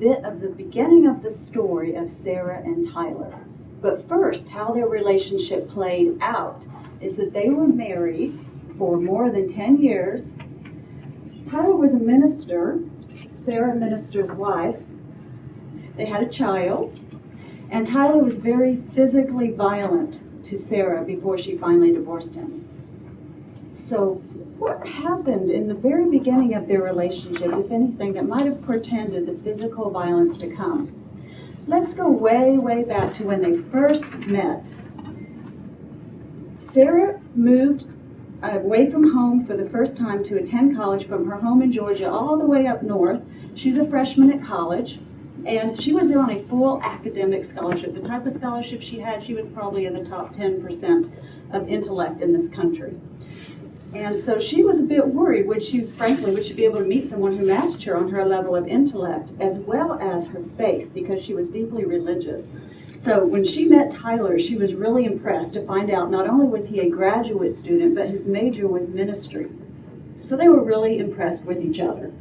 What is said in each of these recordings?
bit of the beginning of the story of Sarah and Tyler. But first, how their relationship played out is that they were married for more than 10 years. Tyler was a minister, Sarah, a minister's wife. They had a child, and Tyler was very physically violent to Sarah before she finally divorced him. So what happened in the very beginning of their relationship, if anything, that might have portended the physical violence to come? Let's go way, way back to when they first met. Sarah moved away from home for the first time to attend college from her home in Georgia all the way up north. She's a freshman at college, and she was on a full academic scholarship. The type of scholarship she had, she was probably in the top 10% of intellect in this country. And so she was a bit worried, would she be able to meet someone who matched her on her level of intellect as well as her faith, because she was deeply religious. So when she met Tyler, she was really impressed to find out not only was he a graduate student, but his major was ministry. So they were really impressed with each other.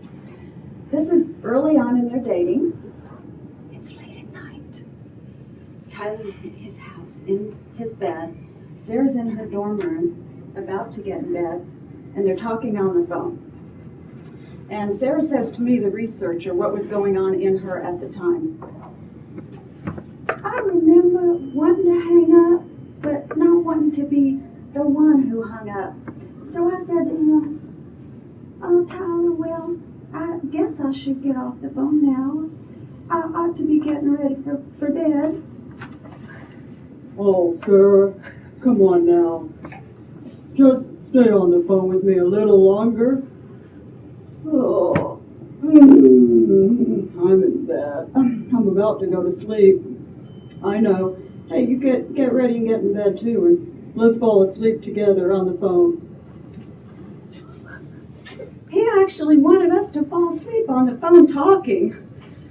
This is early on in their dating. It's late at night. Tyler is in his house, in his bed. Sarah's in her dorm room, about to get in bed, and they're talking on the phone. And Sarah says to me, the researcher, what was going on in her at the time. I remember wanting to hang up, but not wanting to be the one who hung up. So I said to him, "Oh, Tyler, well, I guess I should get off the phone now. I ought to be getting ready for bed." "Oh, Sarah, come on now. Just stay on the phone with me a little longer." "Oh, I'm in bed. I'm about to go to sleep." "I know. Hey, you get ready and get in bed too, and let's fall asleep together on the phone." He actually wanted us to fall asleep on the phone talking,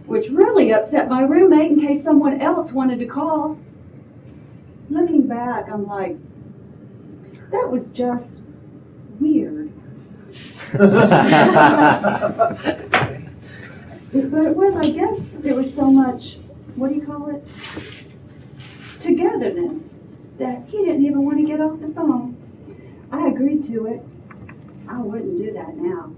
which really upset my roommate in case someone else wanted to call. Looking back, I'm like, that was just weird. But it was, I guess, there was so much, what do you call it? Togetherness, that he didn't even want to get off the phone. I agreed to it. I wouldn't do that now.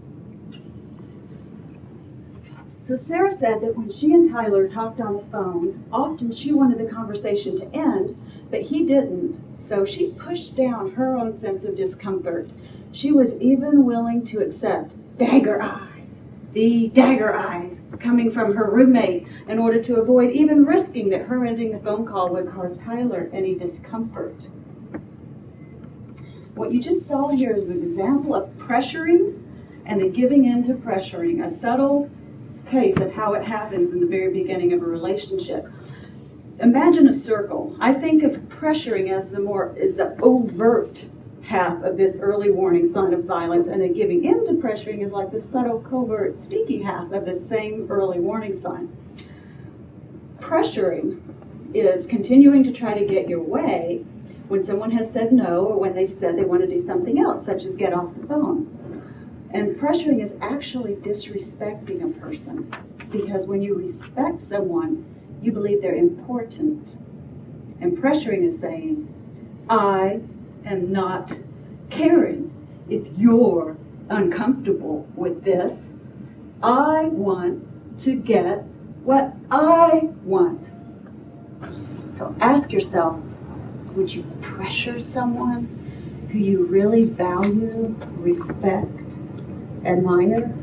So Sarah said that when she and Tyler talked on the phone, often she wanted the conversation to end, but he didn't. So she pushed down her own sense of discomfort. She was even willing to accept the dagger eyes coming from her roommate in order to avoid even risking that her ending the phone call would cause Tyler any discomfort. What you just saw here is an example of pressuring and the giving in to pressuring, a subtle case of how it happens in the very beginning of a relationship. Imagine a circle. I think of pressuring as the overt half of this early warning sign of violence, and then giving in to pressuring is like the subtle, covert, sneaky half of the same early warning sign. Pressuring is continuing to try to get your way when someone has said no, or when they've said they want to do something else, such as get off the phone. And pressuring is actually disrespecting a person, because when you respect someone, you believe they're important. And pressuring is saying, I am not caring if you're uncomfortable with this. I want to get what I want. So ask yourself, would you pressure someone who you really value, respect, admire?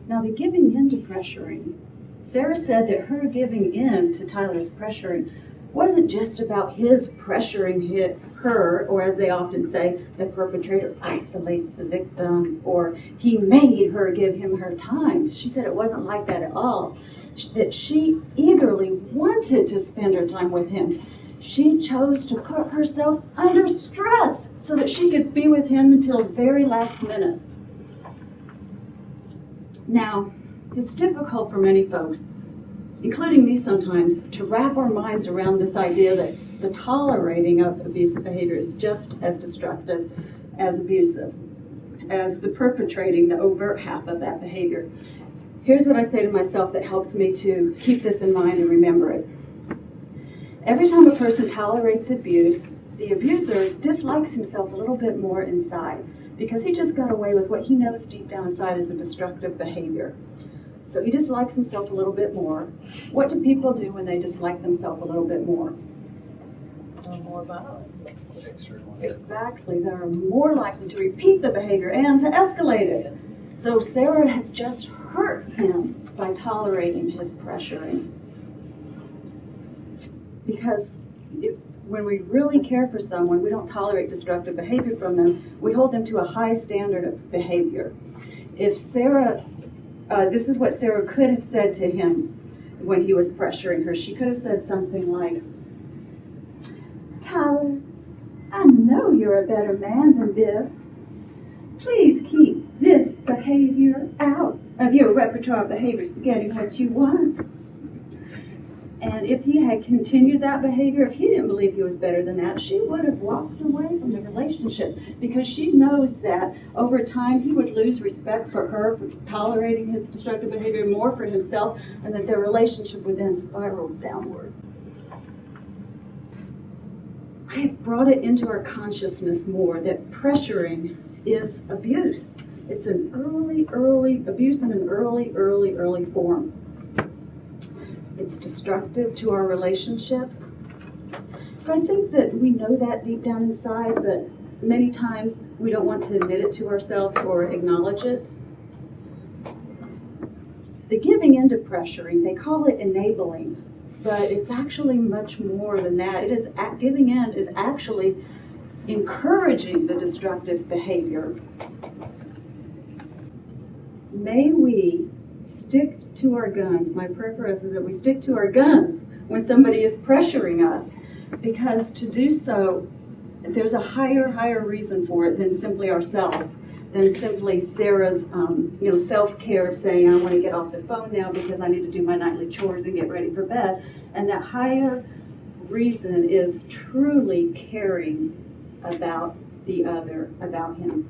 Now, the giving in to pressuring, Sarah said that her giving in to Tyler's pressuring wasn't just about his pressuring her, or as they often say, the perpetrator isolates the victim, or he made her give him her time. She said it wasn't like that at all, that she eagerly wanted to spend her time with him. She chose to put herself under stress so that she could be with him until the very last minute. Now, it's difficult for many folks, including me sometimes, to wrap our minds around this idea that the tolerating of abusive behavior is just as destructive as abusive, as the perpetrating the overt half of that behavior. Here's what I say to myself that helps me to keep this in mind and remember it. Every time a person tolerates abuse, the abuser dislikes himself a little bit more inside because he just got away with what he knows deep down inside is a destructive behavior. So he dislikes himself a little bit more. What do people do when they dislike themselves a little bit more? More violent. Exactly. They're more likely to repeat the behavior and to escalate it. So Sarah has just hurt him by tolerating his pressuring. Because when we really care for someone, we don't tolerate destructive behavior from them. We hold them to a high standard of behavior. If Sarah, this is what Sarah could have said to him when he was pressuring her. She could have said something like, Tyler, I know you're a better man than this. Please keep this behavior out of your repertoire of behaviors, getting what you want. And if he had continued that behavior, if he didn't believe he was better than that, she would have walked away from the relationship because she knows that over time he would lose respect for her for tolerating his destructive behavior more for himself, and that their relationship would then spiral downward. I have brought it into our consciousness more that pressuring is abuse. It's an early abuse in an early form. It's destructive to our relationships. But I think that we know that deep down inside, but many times we don't want to admit it to ourselves or acknowledge it. The giving into pressuring, they call it enabling, but it's actually much more than that. It is giving in is actually encouraging the destructive behavior. May we stick to our guns. My prayer for us is that we stick to our guns when somebody is pressuring us, because to do so, there's a higher reason for it than simply ourselves, than simply Sarah's self-care of saying, I want to get off the phone now because I need to do my nightly chores and get ready for bed. And that higher reason is truly caring about the other, about him.